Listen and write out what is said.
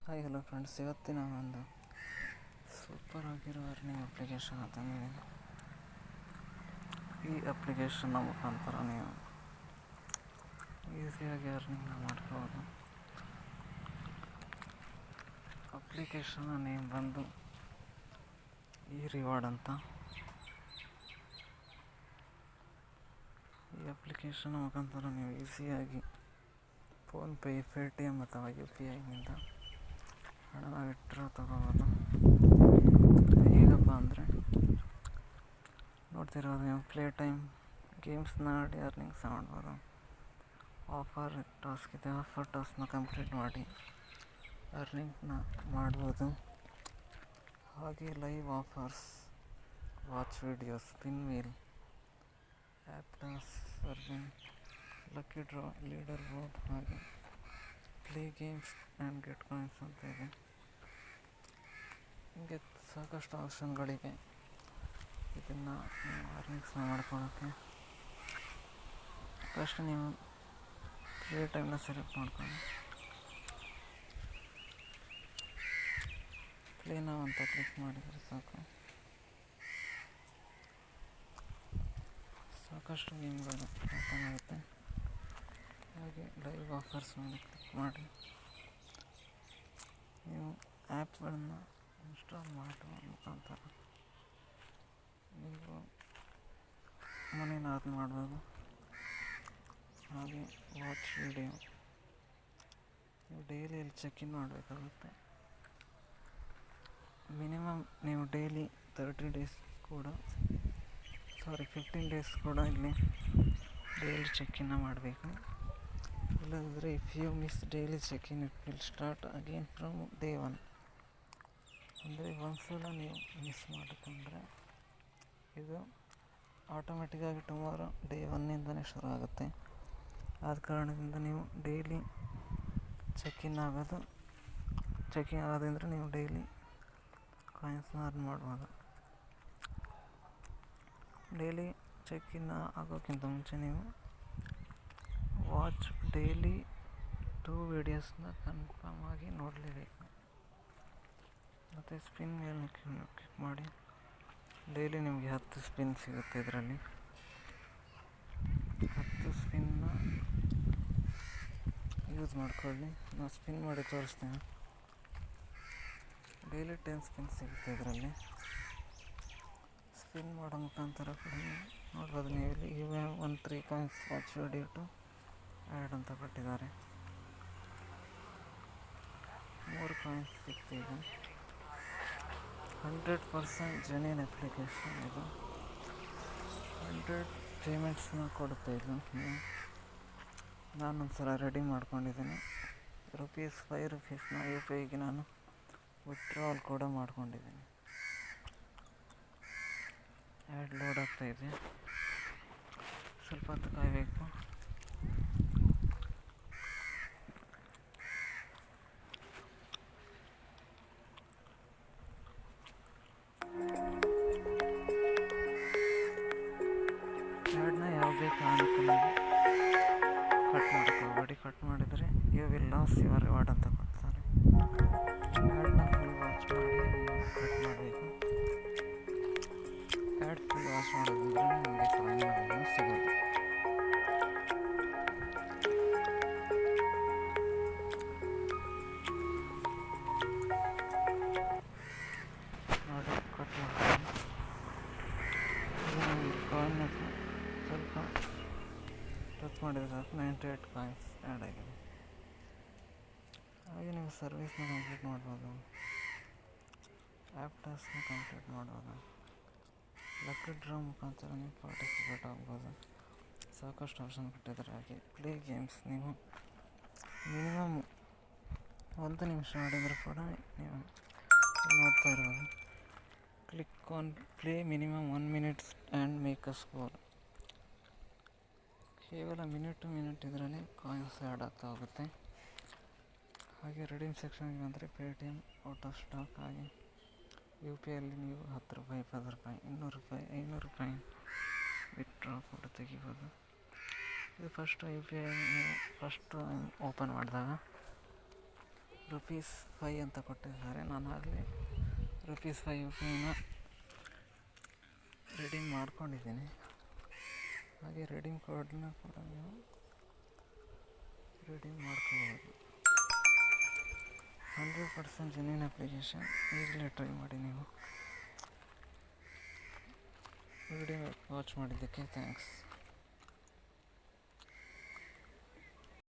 Hi hello friends, ಇವತ್ತಿನ ಒಂದು super ಆಗಿರೋ ಅರ್ನಿಂಗ್ ಅಪ್ಲಿಕೇಶನ್ ತಂದಿದ್ದೀನಿ. ಈ ಅಪ್ಲಿಕೇಶನ್ನ ಮುಖಾಂತರ ನೀವು ಈಸಿಯಾಗಿ ಅರ್ನಿಂಗ್ನ ಮಾಡ್ಕೋಬೋದು. ಅಪ್ಲಿಕೇಶನ್ನ ನೇಮ್ ಬಂದು ಈ ರಿವಾರ್ಡ್ ಅಂತ. ಈ ಅಪ್ಲಿಕೇಶನ್ನ ಮುಖಾಂತರ ನೀವು ಈಸಿಯಾಗಿ ಫೋನ್ಪೇ, ಪೇಟಿಎಮ್ ಅಥವಾ UPIನಿಂದ ಹಣನ ವಿಡ್ರಾ ತಗೋಬೋದು. ಹೇಗಪ್ಪ ಅಂದರೆ, ನೋಡ್ತಿರೋದು ನೀವು ಪ್ಲೇ ಟೈಮ್ ಗೇಮ್ಸ್ನ ಆಡಿ ಅರ್ನಿಂಗ್ಸ್ ಮಾಡ್ಬೋದು. ಆಫರ್ ಟಾಸ್ಕ್ ಇದೆ, ಆಫರ್ ಟಾಸ್ಕ್ನ ಕಂಪ್ಲೀಟ್ ಮಾಡಿ ಅರ್ನಿಂಗ್ನ ಮಾಡ್ಬೋದು. ಹಾಗೆ live offers, watch videos, spin wheel, app task, ಸರ್ವಿನ್, ಲಕ್ಕಿ ಡ್ರಾ, ಲೀಡರ್ ಬೋರ್ಡ್, ಹಾಗೆ play games and get coins ಅಂತ ಇದೆ. ಹೀಗೆ ಸಾಕಷ್ಟು ಆಪ್ಷನ್ಗಳಿವೆ ಇದನ್ನು ಅರ್ನಿಂಗ್ಸ್ನ ಮಾಡ್ಕೊಳ್ಳೋಕ್ಕೆ. ಫಸ್ಟ್ ನೀವು ಪ್ಲೇ ಟೈಮ್ನ ಸೆಲೆಕ್ಟ್ ಮಾಡ್ಕೊಂಡು ಪ್ಲೇ ನಾವ್ ಅಂತ ಕ್ಲಿಕ್ ಮಾಡಿದರೆ ಸಾಕಷ್ಟು ಗೇಮ್ಗಳು ಓಪನ್ ಆಗುತ್ತೆ. ಹಾಗೆ ಲೈವ್ ಆಫರ್ಸ್ ಮೇಲೆ ಕ್ಲಿಕ್ ಮಾಡಿ ನೀವು ಆ್ಯಪ್ಗಳನ್ನು ಇನ್ಸ್ಟಾಲ್ ಮಾಡುವ ಮುಖಾಂತರ ನೀವು ಮನಿನ ಅರ್ನ್ ಮಾಡ್ಬೋದು. ಹಾಗೆ ವಾಚ್ ವಿಡಿಯೋ ನೀವು ಡೈಲಿ ಚೆಕ್-ಇನ್ ಮಾಡಬೇಕಾಗುತ್ತೆ. ಮಿನಿಮಮ್ ನೀವು ಡೈಲಿ 15 ಡೇಸ್ ಕೂಡ ಇಲ್ಲಿ ಡೈಲಿ ಚೆಕ್-ಇನ್ನ ಮಾಡಬೇಕು. ಇಲ್ಲದಿದ್ದರೆ if you miss daily check-in it will start again from day 1. ಅಂದರೆ ಒಂದ್ಸಲ ನೀವು ಮಿಸ್ ಮಾಡಿಕೊಂಡ್ರೆ ಇದು ಆಟೋಮೆಟಿಕ್ಕಾಗಿ ಟುಮಾರೋ ಡೇ 1ಇಂದನೇ ಶುರು ಆಗುತ್ತೆ. ಆದ ಕಾರಣದಿಂದ ನೀವು ಡೈಲಿ ಚೆಕ್-ಇನ್ ಆಗೋದಂದರೆ ನೀವು ಡೈಲಿ ಕಾಯಿನ್ಸ್ನ ಅರ್ನ್ ಮಾಡ್ಬೋದು. ಡೈಲಿ ಚೆಕ್-ಇನ್ ಆಗೋಕ್ಕಿಂತ ಮುಂಚೆ ನೀವು ವಾಚ್ ಡೈಲಿ 2 ವೀಡಿಯೋಸ್ನ ಕನ್ಫರ್ಮ್ ಆಗಿ ನೋಡಲೇಬೇಕು. ಮತ್ತು ಸ್ಪಿನ್ ಮೇಲೆ ಕ್ಲಿಕ್ ಮಾಡಿ ಡೈಲಿ ನಿಮಗೆ 10 ಸ್ಪಿನ್ ಸಿಗುತ್ತೆ. ಇದರಲ್ಲಿ 10 ಸ್ಪಿನ್ನ ಯೂಸ್ ಮಾಡ್ಕೊಳ್ಳಿ. ನಾನು ಸ್ಪಿನ್ ಮಾಡಿ ತೋರಿಸ್ತೇನೆ. ಡೈಲಿ 10 ಸ್ಪಿನ್ ಸಿಗುತ್ತೆ. ಇದರಲ್ಲಿ ಸ್ಪಿನ್ ಮಾಡೋ ಮುಖಾಂತರ ಕೂಡ ನೋಡ್ಬೋದು. ನೀವು ಇಲ್ಲಿ ಇವೆ 3 coins watch video to add ಅಂತ ಕೊಟ್ಟಿದ್ದಾರೆ. 3 ಕಾಯಿನ್ಸ್ ಸಿಗ್ತಿದೆ. 100% ಜೆನ್ಯೂನ್ ಅಪ್ಲಿಕೇಶನ್ ಇದು. 100 ಪೇಮೆಂಟ್ಸ್ನ ಕೊಡುತ್ತೆ ಇದು. ನಾನೊಂದ್ಸಲ ರೆಡಿ ಮಾಡ್ಕೊಂಡಿದ್ದೀನಿ. ₹5ನ UPIಗೆ ನಾನು ವಿತ್ಡ್ರಾವಲ್ ಕೂಡ ಮಾಡ್ಕೊಂಡಿದ್ದೀನಿ. ಆ್ಯಡ್ ಲೋಡ್ ಆಗ್ತಾಯಿದೆ, ಸ್ವಲ್ಪ ಹೊತ್ತು ಕಾಯಬೇಕು. ಆ್ಯಡ್ನ ಯಾವುದೇ ಕಾರಣಕ್ಕೂ ಕಟ್ ಮಾಡೋಕ್ಕೆ ಹೋಗಬೇಡಿ. ಕಟ್ ಮಾಡಿದರೆ you will lose your reward ಅಂತ ಕೊಡ್ತಾರೆ. ಆ್ಯಡ್ನ ಫುಲ್ ವಾಚ್ ಮಾಡಿ ಕಟ್ ಮಾಡಬೇಕು. ಆ್ಯಡ್ ಫುಲ್ ವಾಚ್ ಮಾಡೋದಂದರೆ ನಿಮಗೆ ಕಾಯಿನ್ಗಳನ್ನು ಸಿಗೋದು. ನೋಡಿ, ಕಟ್ ಮಾಡ್ತೀನಿ. ಕಾಯಿನ್ ಸ್ವಲ್ಪ ಟಚ್ ಮಾಡಿದರೆ ಸಾಕು, 98 ಕಾಯಿನ್ಸ್ ಆ್ಯಡ್ ಆಗಿದೆ. ಹಾಗೆ ನೀವು ಸರ್ವಿಸ್ನ ಕಂಪ್ಲೀಟ್ ಮಾಡ್ಬೋದು. ಆ್ಯಪ್ ಟಾಸ್ಕ್ನ ಕಂಪ್ಲೀಟ್ ಮಾಡ್ಬೋದು. ಲಕ್ಕಿ ಡ್ರಾ ಮುಖಾಂತರ ನೀವು ಪಾರ್ಟಿಸಿಪೇಟ್ ಆಗ್ಬೋದು. ಸಾಕಷ್ಟು ಆಪ್ಷನ್ ಕೊಟ್ಟಿದ್ದಾರೆ. ಹಾಗೆ ಪ್ಲೇ ಗೇಮ್ಸ್ ನೀವು ಮಿನಿಮಮ್ 1 ನಿಮಿಷ ಆಡಿದರೂ ಕೂಡ ನೀವು ನೋಡ್ತಾ ಇರ್ಬೋದು. Click on play minimum 1 minute and make a score. ಕೇವಲ ಮಿನಿಟ್ ಇದರಲ್ಲಿ ಕಾಯಿನ್ಸ್ ಆ್ಯಡ್ ಆಗ್ತಾ ಹೋಗುತ್ತೆ. ಹಾಗೆ ರೆಡೀಮ್ ಸೆಕ್ಷನ್ಗೆ ಬಂದರೆ ಪೇಟಿಎಮ್ ಔಟ್ ಆಫ್ ಸ್ಟಾಕ್. ಹಾಗೆ UPIಯಲ್ಲಿ ನೀವು ₹10, ₹10, ₹200, ₹500 ವಿತ್ಡ್ರಾ ಕೂಡ ತೆಗಿಬೋದು. ಇದು ಫಸ್ಟ್ UPI ನೀವು ಓಪನ್ ಮಾಡಿದಾಗ ₹5 ಅಂತ ಕೊಟ್ಟಿದ್ದಾರೆ. ನಾನು ಆಗಲೇ ₹5 ರಿಡೀಮ್ ಮಾಡ್ಕೊಂಡಿದ್ದೀನಿ. ಹಾಗೆ ರಿಡೀಮ್ ಕೋಡನ್ನ ಕೂಡ ನೀವು ರಿಡೀಮ್ ಮಾಡ್ಕೋಬೋದು. 100% ಜೆನ್ಯೂನ್ ಅಪ್ಲಿಕೇಶನ್. ಈಗಲೇ ಟ್ರೈ ಮಾಡಿ ನೀವು. ವಿಡಿಯೋ ವಾಚ್ ಮಾಡಿದ್ದಕ್ಕೆ ಥ್ಯಾಂಕ್ಸ್.